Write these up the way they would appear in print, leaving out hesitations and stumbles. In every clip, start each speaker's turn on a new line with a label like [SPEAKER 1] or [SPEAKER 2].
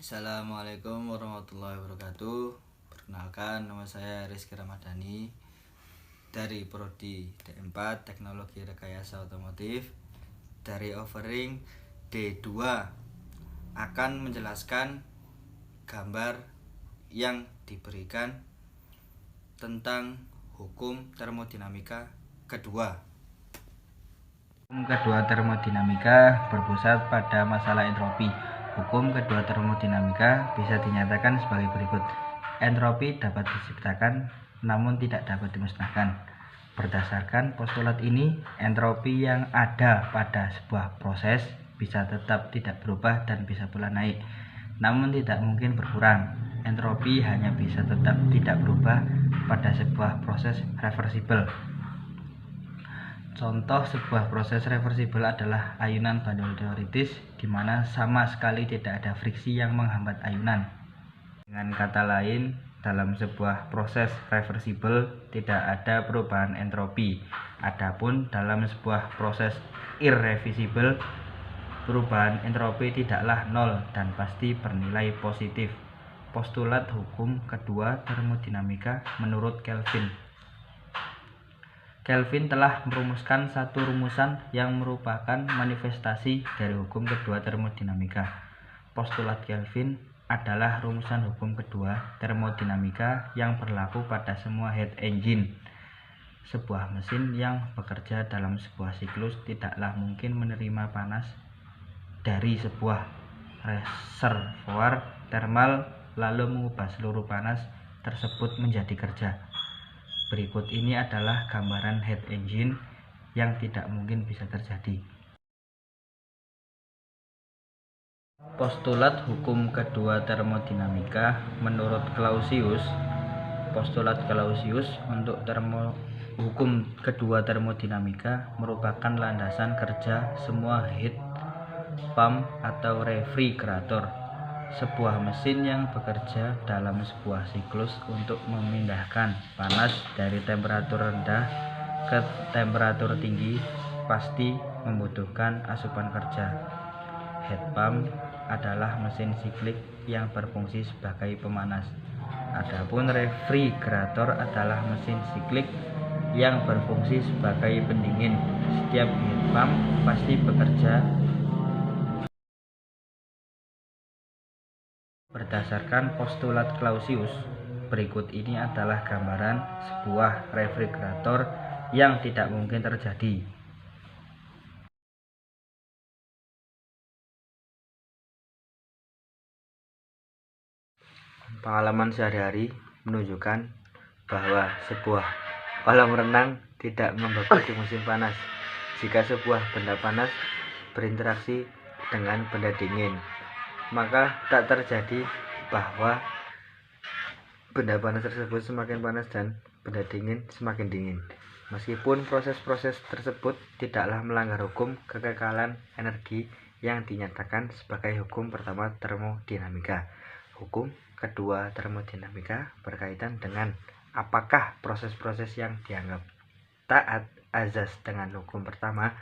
[SPEAKER 1] Assalamualaikum warahmatullahi wabarakatuh. Perkenalkan, nama saya Rizky Ramadhani dari Prodi D4 Teknologi Rekayasa Otomotif. Dari offering D2 akan menjelaskan gambar yang diberikan tentang hukum termodinamika kedua. Hukum kedua termodinamika berpusat pada masalah entropi. Hukum kedua termodinamika bisa dinyatakan sebagai berikut. Entropi dapat diciptakan namun tidak dapat dimusnahkan. Berdasarkan postulat ini, entropi yang ada pada sebuah proses bisa tetap tidak berubah dan bisa pula naik, namun tidak mungkin berkurang. Entropi hanya bisa tetap tidak berubah pada sebuah proses reversibel. Contoh sebuah proses reversibel adalah ayunan bandul teoritis, di mana sama sekali tidak ada friksi yang menghambat ayunan. Dengan kata lain, dalam sebuah proses reversibel tidak ada perubahan entropi. Adapun dalam sebuah proses irreversibel, perubahan entropi tidaklah nol dan pasti bernilai positif. Postulat hukum kedua termodinamika menurut Kelvin. Kelvin telah merumuskan satu rumusan yang merupakan manifestasi dari hukum kedua termodinamika. Postulat Kelvin adalah rumusan hukum kedua termodinamika yang berlaku pada semua heat engine. Sebuah mesin yang bekerja dalam sebuah siklus tidaklah mungkin menerima panas dari sebuah reservoir termal lalu mengubah seluruh panas tersebut menjadi kerja. Berikut ini adalah gambaran heat engine yang tidak mungkin bisa terjadi. Postulat hukum kedua termodinamika menurut Clausius. Postulat Clausius untuk hukum kedua termodinamika merupakan landasan kerja semua heat pump atau refrigerator, sebuah mesin yang bekerja dalam sebuah siklus untuk memindahkan panas dari temperatur rendah ke temperatur tinggi pasti membutuhkan asupan kerja. Heat pump adalah mesin siklik yang berfungsi sebagai pemanas. Adapun refrigerator adalah mesin siklik yang berfungsi sebagai pendingin. Setiap heat pump pasti bekerja berdasarkan postulat Clausius. Berikut ini adalah gambaran sebuah refrigerator yang tidak mungkin terjadi. Pengalaman sehari-hari menunjukkan bahwa sebuah kolam renang tidak membeku di musim panas. Jika sebuah benda panas berinteraksi dengan benda dingin, maka tak terjadi bahwa benda panas tersebut semakin panas dan benda dingin semakin dingin. Meskipun proses-proses tersebut tidaklah melanggar hukum kekekalan energi yang dinyatakan sebagai hukum pertama termodinamika. Hukum kedua termodinamika berkaitan dengan apakah proses-proses yang dianggap taat azas dengan hukum pertama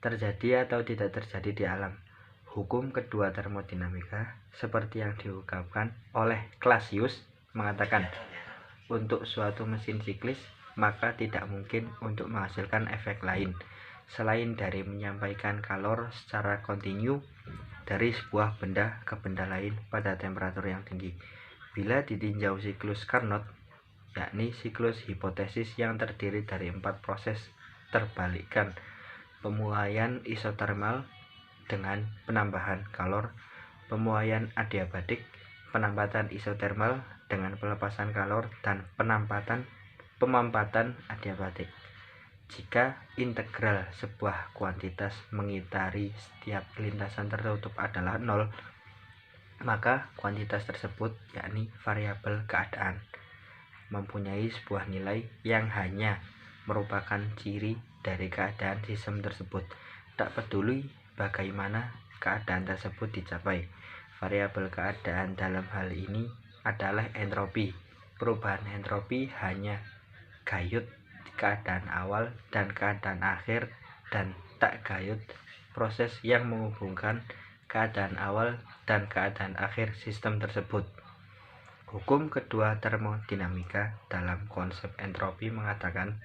[SPEAKER 1] terjadi atau tidak terjadi di alam. Hukum kedua termodinamika seperti yang diungkapkan oleh Clausius mengatakan, untuk suatu mesin siklis maka tidak mungkin untuk menghasilkan efek lain selain dari menyampaikan kalor secara kontinu dari sebuah benda ke benda lain pada temperatur yang tinggi. Bila ditinjau siklus Carnot, yakni siklus hipotesis yang terdiri dari 4 proses terbalikkan, pemuaian isotermal dengan penambahan kalor, pemuaian adiabatik, penampatan isotermal dengan pelepasan kalor, dan pemampatan adiabatik. Jika integral sebuah kuantitas mengitari setiap lintasan tertutup adalah 0, maka kuantitas tersebut, yakni variabel keadaan, mempunyai sebuah nilai yang hanya merupakan ciri dari keadaan sistem tersebut. Tak peduli bagaimana keadaan tersebut dicapai, variabel keadaan dalam hal ini adalah entropi. Perubahan entropi hanya gayut keadaan awal dan keadaan akhir, dan tak gayut proses yang menghubungkan keadaan awal dan keadaan akhir sistem tersebut. Hukum kedua termodinamika dalam konsep entropi mengatakan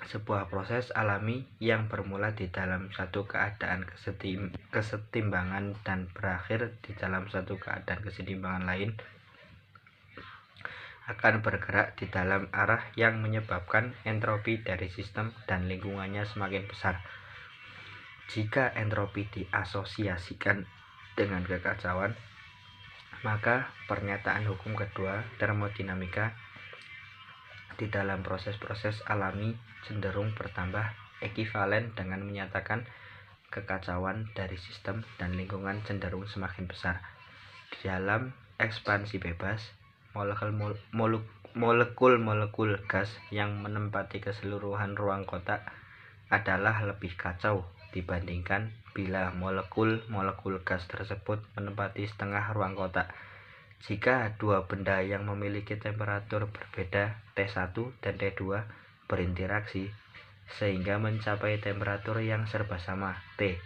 [SPEAKER 1] sebuah proses alami yang bermula di dalam satu keadaan kesetimbangan dan berakhir di dalam satu keadaan kesetimbangan lain akan bergerak di dalam arah yang menyebabkan entropi dari sistem dan lingkungannya semakin besar. Jika entropi diasosiasikan dengan kekacauan, maka pernyataan hukum kedua termodinamika di dalam proses-proses alami cenderung bertambah ekivalen dengan menyatakan kekacauan dari sistem dan lingkungan cenderung semakin besar. Di dalam ekspansi bebas, molekul-molekul gas yang menempati keseluruhan ruang kotak adalah lebih kacau dibandingkan bila molekul-molekul gas tersebut menempati setengah ruang kotak. Jika dua benda yang memiliki temperatur berbeda T1 dan T2 berinteraksi sehingga mencapai temperatur yang serba sama T,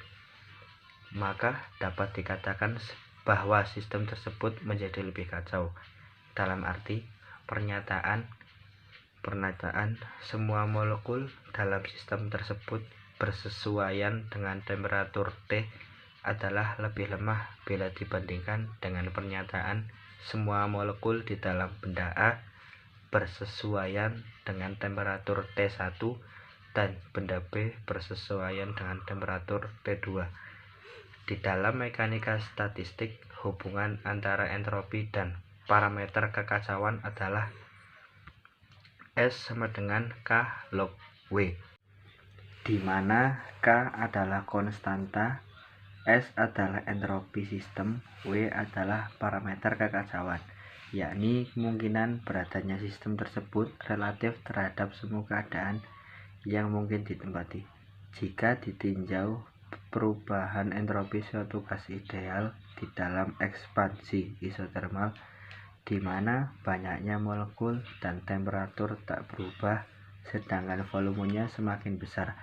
[SPEAKER 1] maka dapat dikatakan bahwa sistem tersebut menjadi lebih kacau. Dalam arti pernyataan semua molekul dalam sistem tersebut bersesuaian dengan temperatur T adalah lebih lemah bila dibandingkan dengan pernyataan semua molekul di dalam benda A bersesuaian dengan temperatur T1 dan benda B bersesuaian dengan temperatur T2. Di dalam mekanika statistik, hubungan antara entropi dan parameter kekacauan adalah S sama dengan K log W, di mana K adalah konstanta, S adalah entropi sistem, W adalah parameter kekacauan, yakni kemungkinan beradanya sistem tersebut relatif terhadap semua keadaan yang mungkin ditempati. Jika ditinjau perubahan entropi suatu gas ideal di dalam ekspansi isotermal, di mana banyaknya molekul dan temperatur tak berubah sedangkan volumenya semakin besar,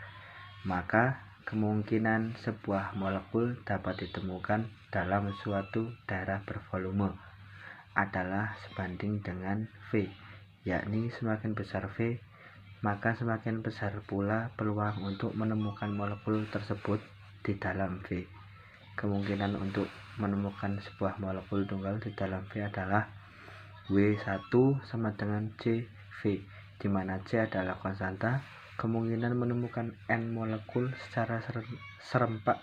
[SPEAKER 1] maka kemungkinan sebuah molekul dapat ditemukan dalam suatu daerah bervolume adalah sebanding dengan V, yakni semakin besar V, maka semakin besar pula peluang untuk menemukan molekul tersebut di dalam V. Kemungkinan untuk menemukan sebuah molekul tunggal di dalam V adalah W1 sama dengan CV, di mana C adalah konstanta. Kemungkinan menemukan N molekul secara serempak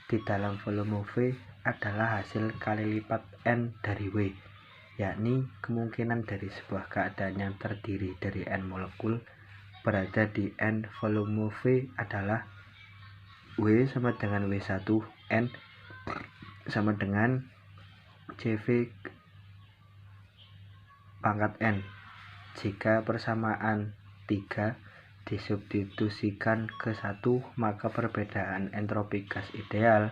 [SPEAKER 1] di dalam volume V adalah hasil kali lipat N dari W, yakni kemungkinan dari sebuah keadaan yang terdiri dari N molekul berada di N volume V adalah W sama dengan W1 N sama dengan CV pangkat N. Jika persamaan 3 disubstitusikan ke 1, maka perbedaan entropi gas ideal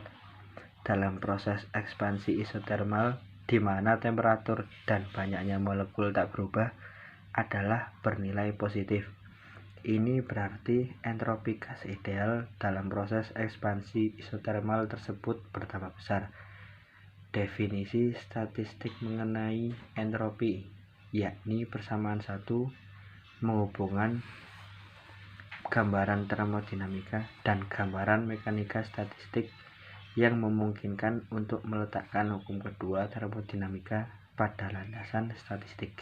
[SPEAKER 1] dalam proses ekspansi isotermal di mana temperatur dan banyaknya molekul tak berubah adalah bernilai positif. Ini berarti entropi gas ideal dalam proses ekspansi isotermal tersebut bertambah besar. Definisi statistik mengenai entropi, yakni persamaan 1 menghubungkan gambaran termodinamika dan gambaran mekanika statistik yang memungkinkan untuk meletakkan hukum kedua termodinamika pada landasan statistik.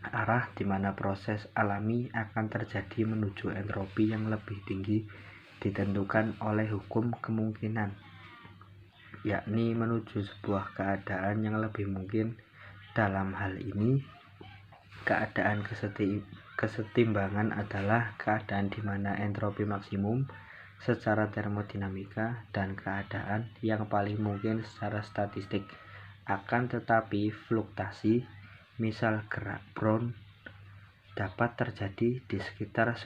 [SPEAKER 1] Arah di mana proses alami akan terjadi menuju entropi yang lebih tinggi ditentukan oleh hukum kemungkinan, yakni menuju sebuah keadaan yang lebih mungkin. Dalam hal ini, keadaan kesetimbangan adalah keadaan di mana entropi maksimum secara termodinamika dan keadaan yang paling mungkin secara statistik. Akan tetapi fluktuasi, misal gerak Brown, dapat terjadi di sekitar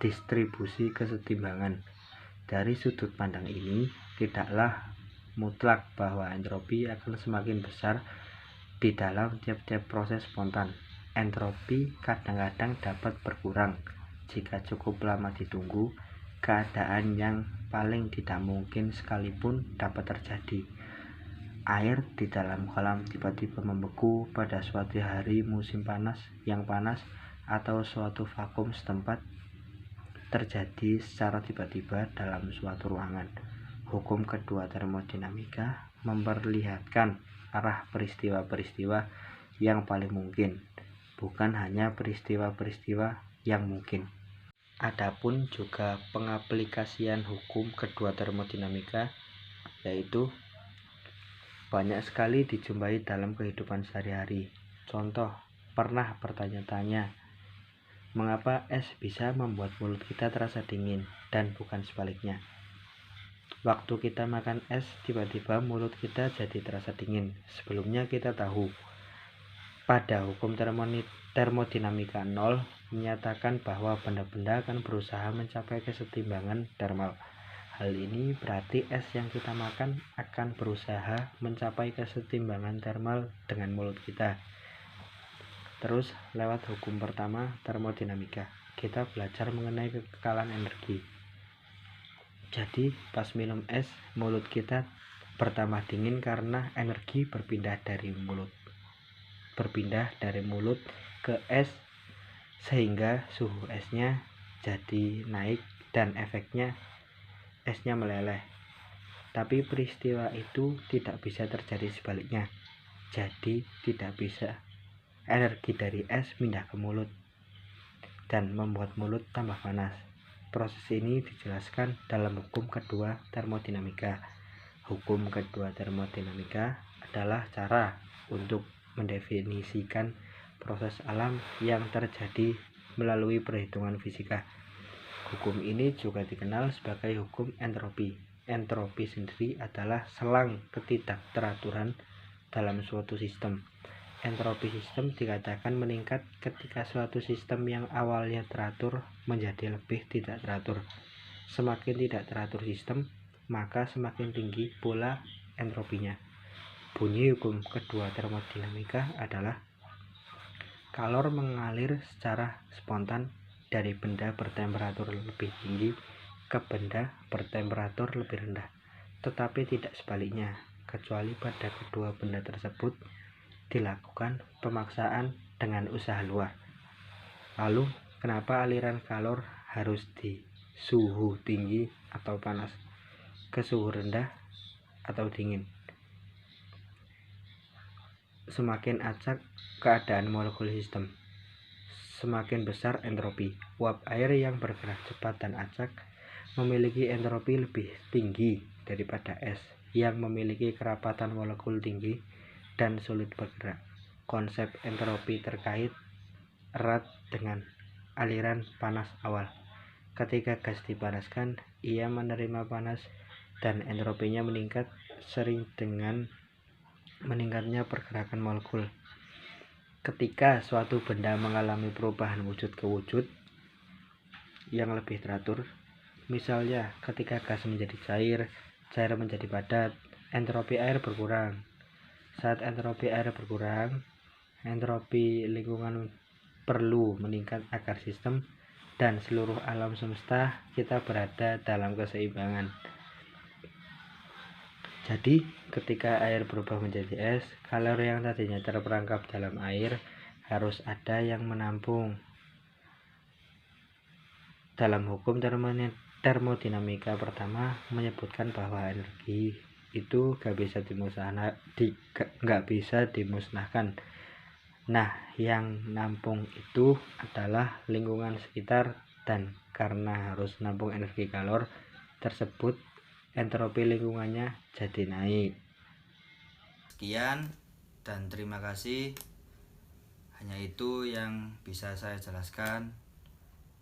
[SPEAKER 1] distribusi kesetimbangan. Dari sudut pandang ini, tidaklah mutlak bahwa entropi akan semakin besar di dalam tiap-tiap proses spontan. Entropi kadang-kadang dapat berkurang jika cukup lama ditunggu, keadaan yang paling tidak mungkin sekalipun dapat terjadi. Air di dalam kolam tiba-tiba membeku pada suatu hari musim panas yang panas, atau suatu vakum setempat terjadi secara tiba-tiba dalam suatu ruangan. Hukum kedua termodinamika memperlihatkan arah peristiwa-peristiwa yang paling mungkin, bukan hanya peristiwa-peristiwa yang mungkin. Adapun juga pengaplikasian hukum kedua termodinamika, yaitu banyak sekali dijumpai dalam kehidupan sehari-hari. Contoh, pernah bertanya-tanya, mengapa es bisa membuat mulut kita terasa dingin dan bukan sebaliknya? Waktu kita makan es, tiba-tiba mulut kita jadi terasa dingin. Sebelumnya kita tahu, pada hukum termodinamika 0 menyatakan bahwa benda-benda akan berusaha mencapai kesetimbangan termal. Hal ini berarti es yang kita makan akan berusaha mencapai kesetimbangan termal dengan mulut kita. Terus lewat hukum pertama termodinamika, kita belajar mengenai kekekalan energi. Jadi pas minum es, mulut kita bertambah dingin karena energi berpindah dari mulut ke es, sehingga suhu esnya jadi naik dan efeknya esnya meleleh. Tapi peristiwa itu tidak bisa terjadi sebaliknya. Jadi tidak bisa energi dari es pindah ke mulut dan membuat mulut tambah panas. Proses ini dijelaskan dalam hukum kedua termodinamika. Hukum kedua termodinamika adalah cara untuk mendefinisikan proses alam yang terjadi melalui perhitungan fisika. Hukum ini juga dikenal sebagai hukum entropi. Entropi sendiri adalah selang ketidakteraturan dalam suatu sistem. Entropi sistem dikatakan meningkat ketika suatu sistem yang awalnya teratur menjadi lebih tidak teratur. Semakin tidak teratur sistem, maka semakin tinggi pula entropinya. Bunyi hukum kedua termodinamika adalah kalor mengalir secara spontan dari benda bertemperatur lebih tinggi ke benda bertemperatur lebih rendah, tetapi tidak sebaliknya, kecuali pada kedua benda tersebut dilakukan pemaksaan dengan usaha luar. Lalu, kenapa aliran kalor harus di suhu tinggi atau panas, ke suhu rendah atau dingin? Semakin acak keadaan molekul sistem, semakin besar entropi. Uap air yang bergerak cepat dan acak memiliki entropi lebih tinggi daripada es yang memiliki kerapatan molekul tinggi dan sulit bergerak. Konsep entropi terkait erat dengan aliran panas awal. Ketika gas dipanaskan, ia menerima panas dan entropinya meningkat sering dengan meningkatnya pergerakan molekul. Ketika suatu benda mengalami perubahan wujud ke wujud yang lebih teratur, misalnya ketika gas menjadi cair, cair menjadi padat, entropi air berkurang. Saat entropi air berkurang, entropi lingkungan perlu meningkat agar sistem dan seluruh alam semesta kita berada dalam keseimbangan. Jadi, ketika air berubah menjadi es, kalor yang tadinya terperangkap dalam air harus ada yang menampung. Dalam hukum termodinamika pertama menyebutkan bahwa energi itu gak bisa dimusnahkan. Nah, yang nampung itu adalah lingkungan sekitar, dan karena harus nampung energi kalor tersebut, entropi lingkungannya jadi naik. Sekian dan terima kasih. Hanya itu yang bisa saya jelaskan.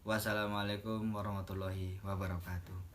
[SPEAKER 1] Wassalamualaikum warahmatullahi wabarakatuh.